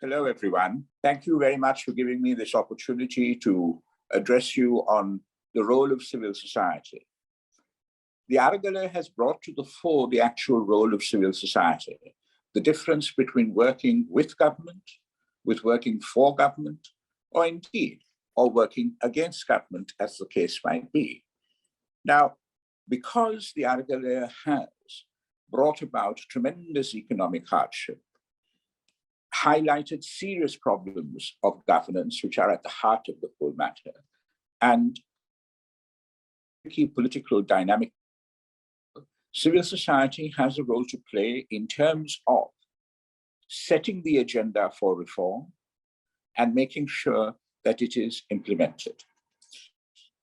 Hello, everyone. Thank you very much for giving me this opportunity to address you on the role of civil society. The Aragala has brought to the fore the actual role of civil society, the difference between working with government, with working for government, or indeed, or working against government, as the case might be. Now, because the Aragala has brought about tremendous economic hardship, highlighted serious problems of governance, which are at the heart of the whole matter, and key political dynamic, civil society has a role to play in terms of setting the agenda for reform and making sure that it is implemented.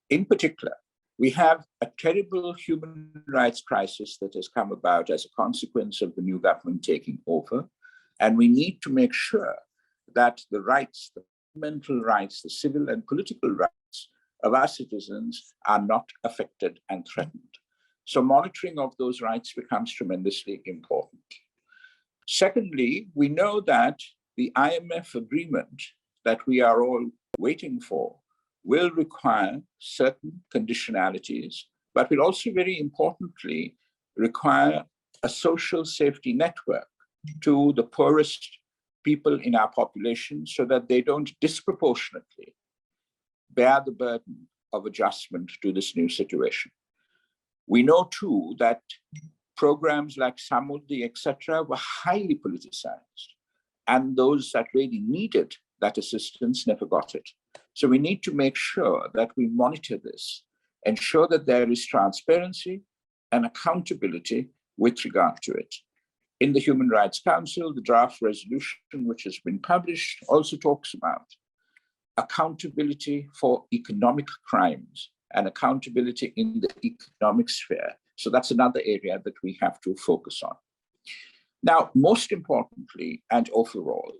In particular, we have a terrible human rights crisis that has come about as a consequence of the new government taking over. And we need to make sure that the rights, the fundamental rights, the civil and political rights of our citizens are not affected and threatened. So monitoring of those rights becomes tremendously important. Secondly, we know that the IMF agreement that we are all waiting for will require certain conditionalities, but will also very importantly require a social safety network to the poorest people in our population so that they don't disproportionately bear the burden of adjustment to this new situation. We know too that programs like Samudhi, etc., were highly politicized, and those that really needed that assistance never got it. So we need to make sure that we monitor this, ensure that there is transparency and accountability with regard to it. In the Human Rights Council, the draft resolution which has been published also talks about accountability for economic crimes and accountability in the economic sphere. So that's another area that we have to focus on. Now, most importantly and overall,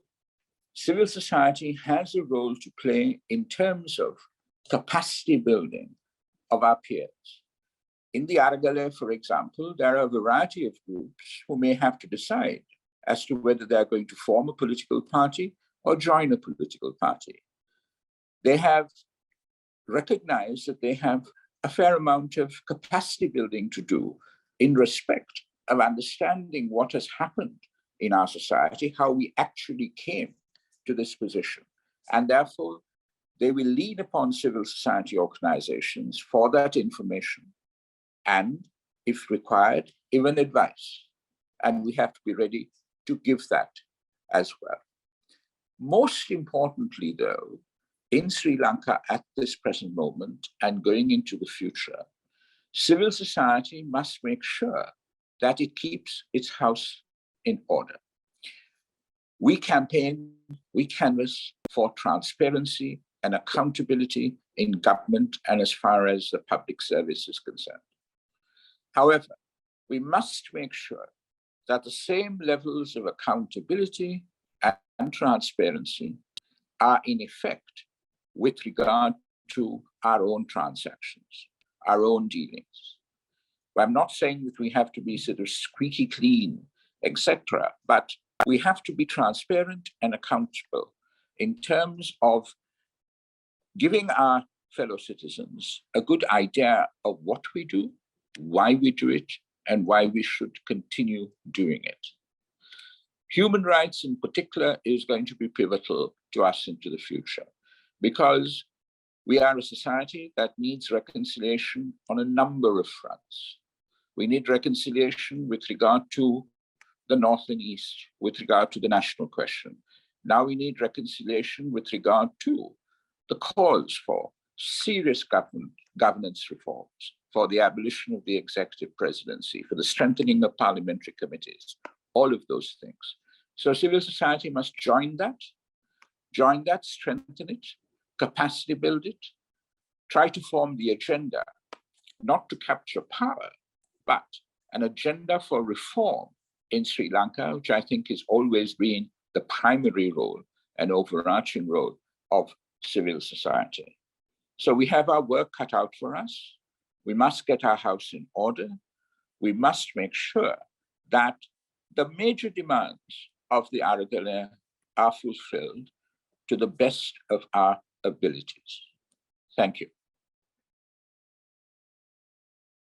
civil society has a role to play in terms of capacity building of our peers. In the Aragala, for example, there are a variety of groups who may have to decide as to whether they're going to form a political party or join a political party. They have recognized that they have a fair amount of capacity building to do in respect of understanding what has happened in our society, how we actually came to this position. And therefore, they will lean upon civil society organizations for that information and, if required, even advice. And we have to be ready to give that as well. Most importantly, though, in Sri Lanka at this present moment and going into the future, civil society must make sure that it keeps its house in order. We campaign, we canvass for transparency and accountability in government and as far as the public service is concerned. However, we must make sure that the same levels of accountability and transparency are in effect with regard to our own transactions, our own dealings. I'm not saying that we have to be sort of squeaky clean, etc., but we have to be transparent and accountable in terms of giving our fellow citizens a good idea of what we do, why we do it, and why we should continue doing it. Human rights in particular is going to be pivotal to us into the future because we are a society that needs reconciliation on a number of fronts. We need reconciliation with regard to the North and East, with regard to the national question. Now we need reconciliation with regard to the calls for serious governance reforms, for the abolition of the executive presidency, for the strengthening of parliamentary committees, all of those things. So civil society must join that, strengthen it, capacity build it, try to form the agenda, not to capture power, but an agenda for reform in Sri Lanka, which I think has always been the primary role and overarching role of civil society. So we have our work cut out for us. We must get our house in order. We must make sure that the major demands of the Aragala are fulfilled to the best of our abilities. Thank you.